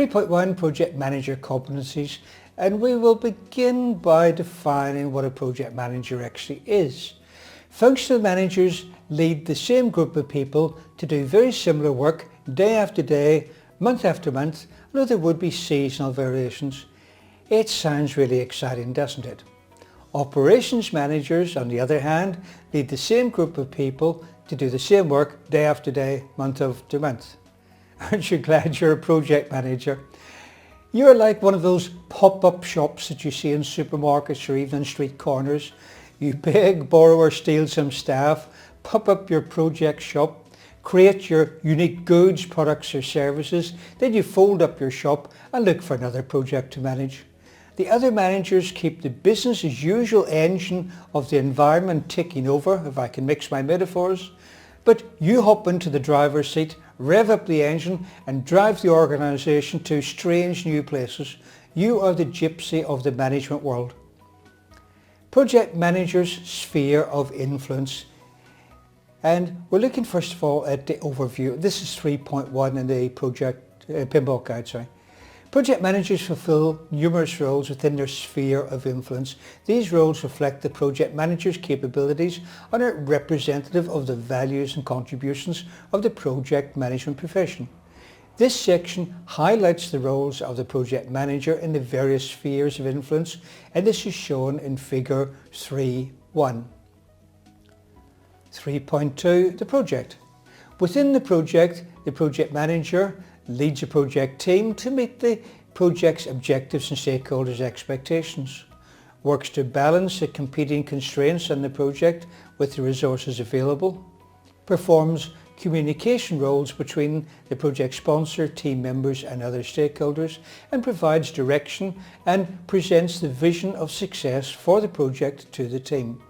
3.1 Project Manager Competencies, and we will begin by defining what a project manager actually is. Functional managers lead the same group of people to do very similar work day after day, month after month, although there would be seasonal variations. It sounds really exciting, doesn't it? Operations managers, on the other hand, lead the same group of people to do the same work day after day, month after month. Aren't you glad you're a project manager? You're like one of those pop-up shops that you see in supermarkets or even in street corners. You beg, borrow or steal some staff, pop up your project shop, create your unique goods, products or services, then you fold up your shop and look for another project to manage. The other managers keep the business as usual engine of the environment ticking over, if I can mix my metaphors, but you hop into the driver's seat, rev up the engine and drive the organisation to strange new places. You are the gypsy of the management world. Project managers' sphere of influence. And we're looking first of all at the overview. This is 3.1 in the project pinball guide. Project managers fulfill numerous roles within their sphere of influence. These roles reflect the project manager's capabilities and are representative of the values and contributions of the project management profession. This section highlights the roles of the project manager in the various spheres of influence, and this is shown in figure 3.1. 3.2, the project. Within the project manager leads a project team to meet the project's objectives and stakeholders' expectations, works to balance the competing constraints on the project with the resources available, performs communication roles between the project sponsor, team members and other stakeholders, and provides direction and presents the vision of success for the project to the team.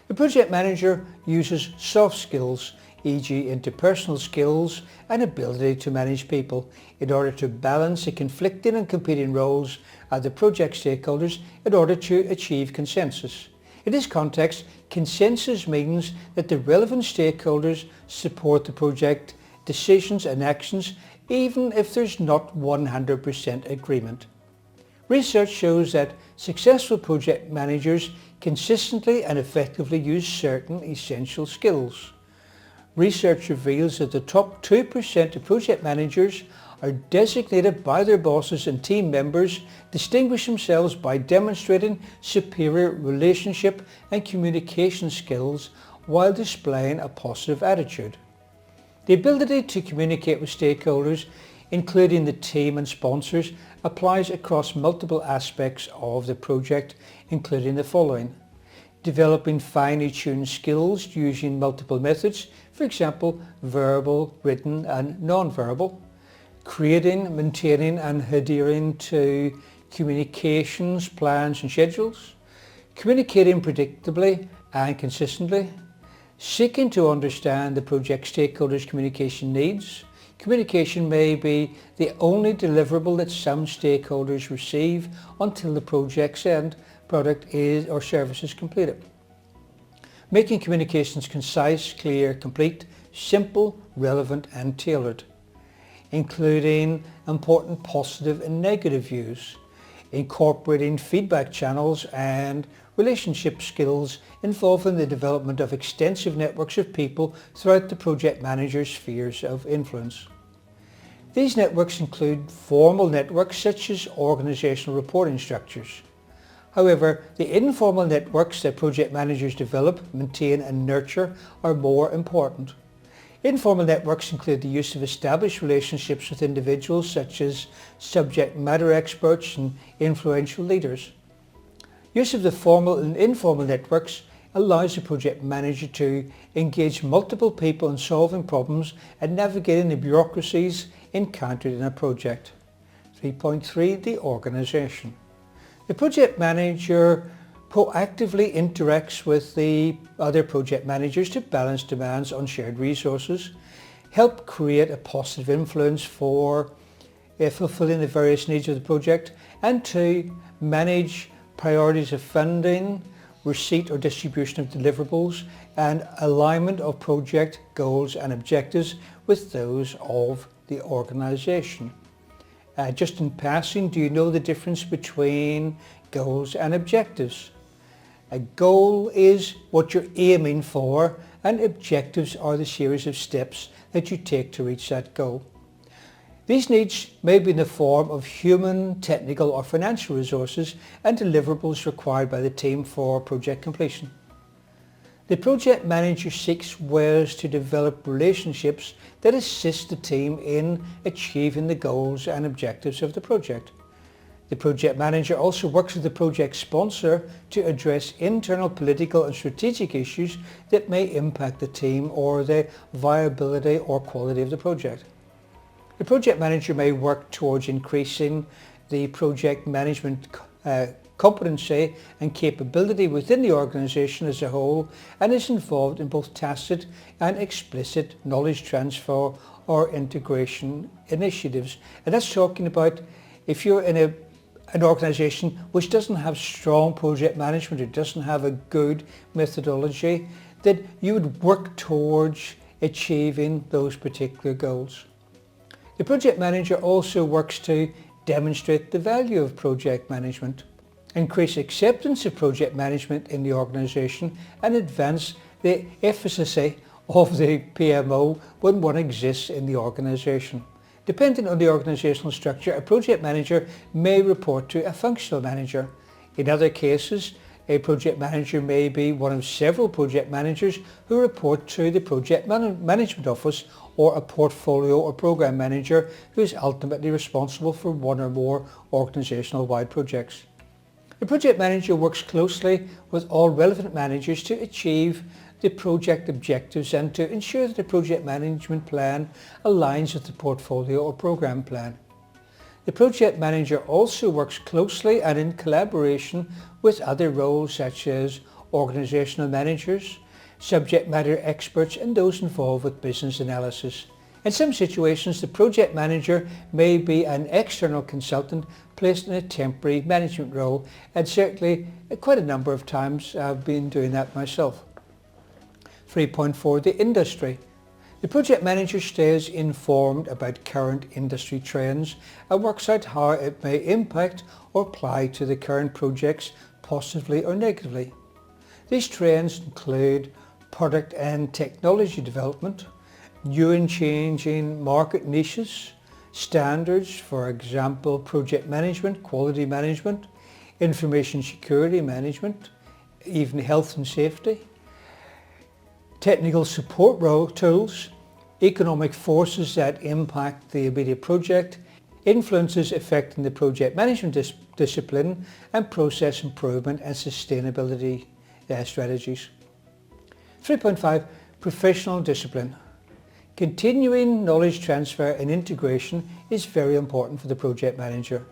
The project manager uses soft skills, e.g. interpersonal skills and ability to manage people, in order to balance the conflicting and competing roles of the project stakeholders in order to achieve consensus. In this context, consensus means that the relevant stakeholders support the project decisions and actions even if there's not 100% agreement. Research shows that successful project managers consistently and effectively use certain essential skills. Research reveals that the top 2% of project managers are designated by their bosses and team members distinguish themselves by demonstrating superior relationship and communication skills while displaying a positive attitude. The ability to communicate with stakeholders, including the team and sponsors, applies across multiple aspects of the project, including the following: developing finely tuned skills using multiple methods, for example, verbal, written and non-verbal, creating, maintaining and adhering to communications, plans and schedules, communicating predictably and consistently, seeking to understand the project stakeholders' communication needs. Communication may be the only deliverable that some stakeholders receive until the project's end product is or service is completed. Making communications concise, clear, complete, simple, relevant and tailored, including important positive and negative views, incorporating feedback channels and relationship skills involving the development of extensive networks of people throughout the project manager's spheres of influence. These networks include formal networks such as organizational reporting structures. However, the informal networks that project managers develop, maintain and nurture are more important. Informal networks include the use of established relationships with individuals such as subject matter experts and influential leaders. Use of the formal and informal networks allows the project manager to engage multiple people in solving problems and navigating the bureaucracies encountered in a project. 3.3. The organisation. The project manager proactively interacts with the other project managers to balance demands on shared resources, help create a positive influence for fulfilling the various needs of the project, and to manage priorities of funding, receipt or distribution of deliverables, and alignment of project goals and objectives with those of the organisation. Just in passing, do you know the difference between goals and objectives? A goal is what you're aiming for, and objectives are the series of steps that you take to reach that goal. These needs may be in the form of human, technical or financial resources and deliverables required by the team for project completion. The project manager seeks ways to develop relationships that assist the team in achieving the goals and objectives of the project. The project manager also works with the project sponsor to address internal political and strategic issues that may impact the team or the viability or quality of the project. The project manager may work towards increasing the project management competency and capability within the organisation as a whole, and is involved in both tacit and explicit knowledge transfer or integration initiatives. And that's talking about if you're in an organisation which doesn't have strong project management, it doesn't have a good methodology, that you would work towards achieving those particular goals. The project manager also works to demonstrate the value of project management, increase acceptance of project management in the organisation, and advance the efficacy of the PMO when one exists in the organisation. Depending on the organisational structure, a project manager may report to a functional manager. In other cases, a project manager may be one of several project managers who report to the project management office, or a portfolio or program manager who is ultimately responsible for one or more organisational wide projects. The project manager works closely with all relevant managers to achieve the project objectives and to ensure that the project management plan aligns with the portfolio or program plan. The project manager also works closely and in collaboration with other roles such as organisational managers, subject matter experts and those involved with business analysis. In some situations, the project manager may be an external consultant placed in a temporary management role, and certainly quite a number of times I've been doing that myself. 3.4. The industry. The project manager stays informed about current industry trends and works out how it may impact or apply to the current projects positively or negatively. These trends include product and technology development, new and changing market niches, standards, for example, project management, quality management, information security management, even health and safety, technical support tools, economic forces that impact the immediate project, influences affecting the project management discipline, and process improvement and sustainability strategies. 3.5. Professional discipline. Continuing knowledge transfer and integration is very important for the project manager.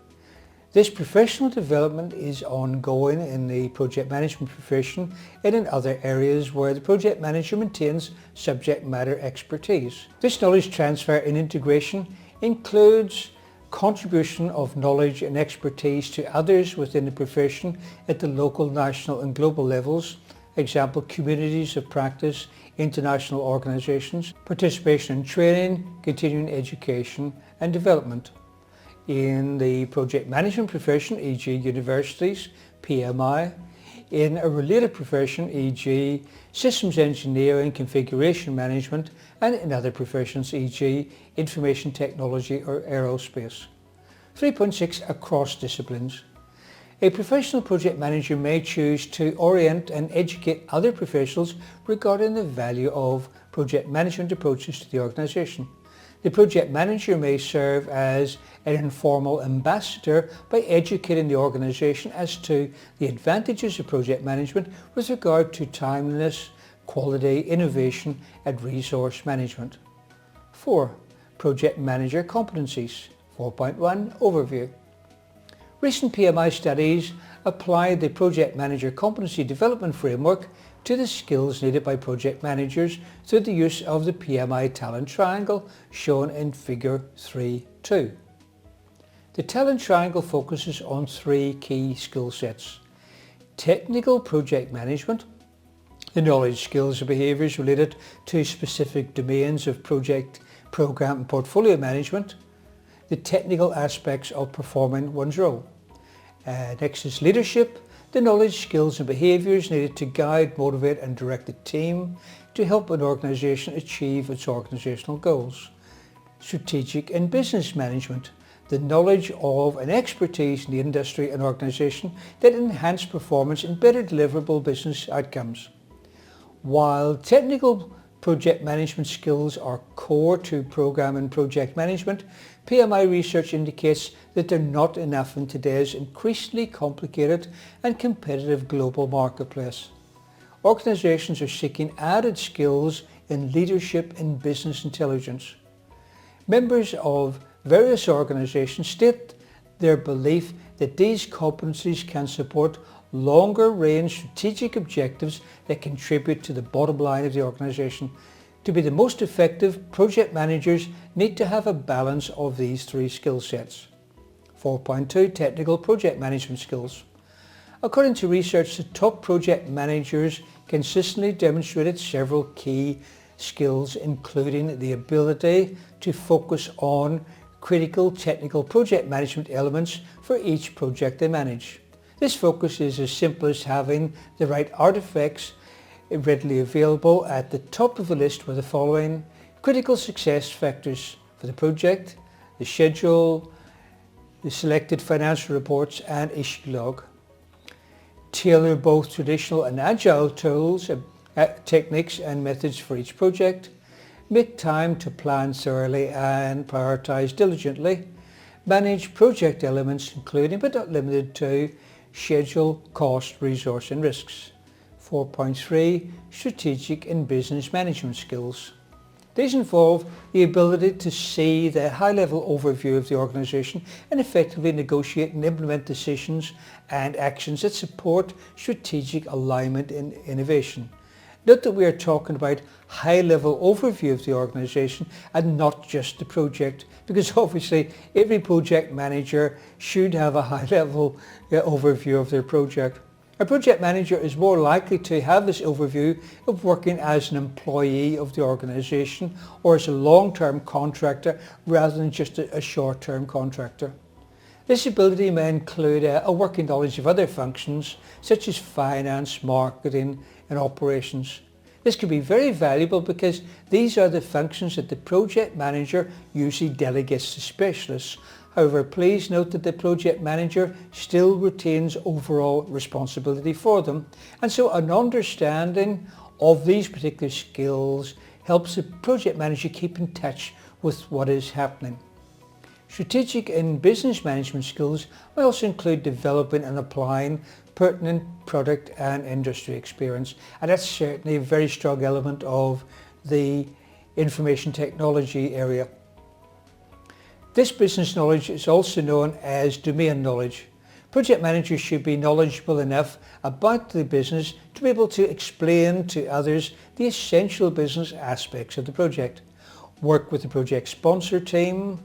This professional development is ongoing in the project management profession and in other areas where the project manager maintains subject matter expertise. This knowledge transfer and integration includes contribution of knowledge and expertise to others within the profession at the local, national and global levels, example communities of practice, international organisations, participation in training, continuing education and development. In the project management profession, e.g. universities, PMI, in a related profession, e.g. systems engineering, configuration management, and in other professions, e.g. information technology or aerospace. 3.6. Across disciplines. A professional project manager may choose to orient and educate other professionals regarding the value of project management approaches to the organisation. The project manager may serve as an informal ambassador by educating the organisation as to the advantages of project management with regard to timeliness, quality, innovation and resource management. 4. Project manager competencies. 4.1. Overview. Recent PMI studies applied the project manager competency development framework to the skills needed by project managers through the use of the PMI talent triangle shown in figure 3.2. The talent triangle focuses on 3 key skill sets: technical project management, the knowledge, skills and behaviours related to specific domains of project, program and portfolio management, the technical aspects of performing one's role. Next is leadership, the knowledge, skills and behaviours needed to guide, motivate and direct the team to help an organisation achieve its organisational goals. Strategic and business management, the knowledge of and expertise in the industry and organisation that enhance performance and better deliverable business outcomes. While technical project management skills are core to program and project management, PMI research indicates that they're not enough in today's increasingly complicated and competitive global marketplace. Organisations are seeking added skills in leadership and business intelligence. Members of various organisations state their belief that these competencies can support longer-range strategic objectives that contribute to the bottom line of the organisation. To be the most effective, project managers need to have a balance of these three skill sets. 4.2 Technical project management skills. According to research, the top project managers consistently demonstrated several key skills, including the ability to focus on critical technical project management elements for each project they manage. This focus is as simple as having the right artifacts readily available. At the top of the list were the following: critical success factors for the project, the schedule, the selected financial reports and issue log. Tailor both traditional and agile tools, techniques and methods for each project. Make time to plan thoroughly and prioritise diligently. Manage project elements including but not limited to schedule, cost, resource and risks. 4.3 Strategic and business management skills. These involve the ability to see the high-level overview of the organisation and effectively negotiate and implement decisions and actions that support strategic alignment and innovation. Note that we are talking about high-level overview of the organisation and not just the project, because obviously every project manager should have a high-level overview of their project. A project manager is more likely to have this overview of working as an employee of the organisation or as a long-term contractor rather than just a short-term contractor. This ability may include a working knowledge of other functions such as finance, marketing and operations. This can be very valuable because these are the functions that the project manager usually delegates to specialists. However, please note that the project manager still retains overall responsibility for them, and so an understanding of these particular skills helps the project manager keep in touch with what is happening. Strategic and business management skills may also include developing and applying pertinent product and industry experience, and that's certainly a very strong element of the information technology area. This business knowledge is also known as domain knowledge. Project managers should be knowledgeable enough about the business to be able to explain to others the essential business aspects of the project. Work with the project sponsor team.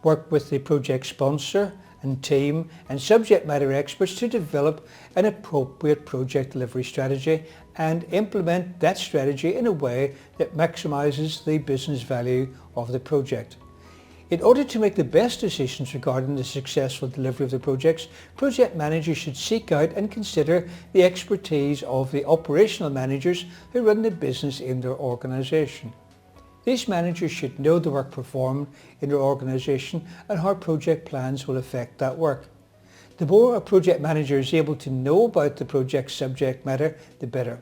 Work with the project sponsor and team and subject matter experts to develop an appropriate project delivery strategy and implement that strategy in a way that maximizes the business value of the project. In order to make the best decisions regarding the successful delivery of the projects, project managers should seek out and consider the expertise of the operational managers who run the business in their organization. These managers should know the work performed in their organisation and how project plans will affect that work. The more a project manager is able to know about the project subject matter, the better.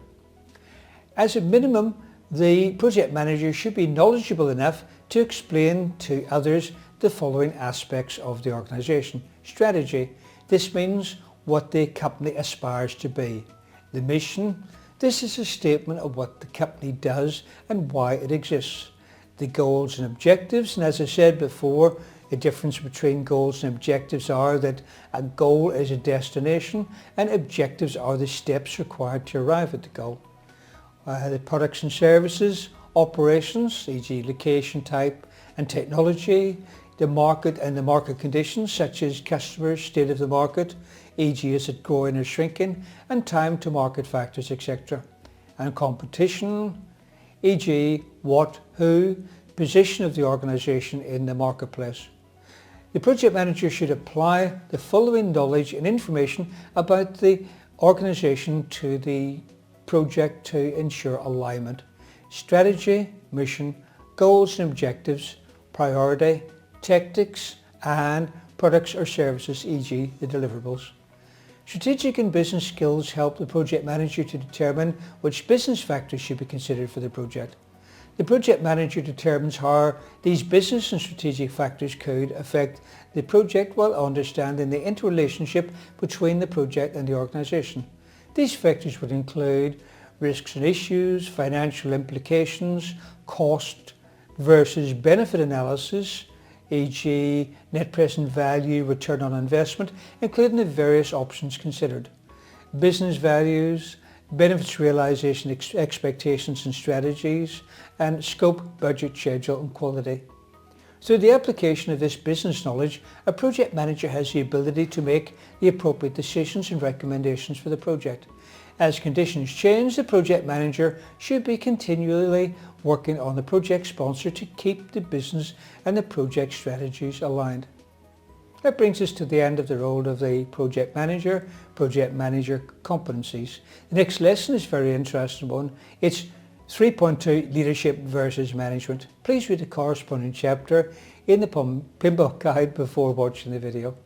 As a minimum, the project manager should be knowledgeable enough to explain to others the following aspects of the organisation. Strategy. This means what the company aspires to be. The mission. This is a statement of what the company does and why it exists. The goals and objectives, and as I said before, the difference between goals and objectives are that a goal is a destination and objectives are the steps required to arrive at the goal. The products and services, operations, e.g. location type and technology, the market and the market conditions such as customers, state of the market, e.g. is it growing or shrinking, and time to market factors, etc. And competition, e.g. what, who, position of the organisation in the marketplace. The project manager should apply the following knowledge and information about the organisation to the project to ensure alignment: strategy, mission, goals and objectives, priority, tactics and products or services, e.g. the deliverables. Strategic and business skills help the project manager to determine which business factors should be considered for the project. The project manager determines how these business and strategic factors could affect the project while understanding the interrelationship between the project and the organisation. These factors would include risks and issues, financial implications, cost versus benefit analysis, e.g. net present value, return on investment, including the various options considered, business values, benefits realisation expectations and strategies, and scope, budget, schedule and quality. Through the application of this business knowledge, a project manager has the ability to make the appropriate decisions and recommendations for the project. As conditions change, the project manager should be continually working on the project sponsor to keep the business and the project strategies aligned. That brings us to the end of the role of the project manager competencies. The next lesson is a very interesting one. It's 3.2 Leadership versus Management. Please read the corresponding chapter in the Pinbook Guide before watching the video.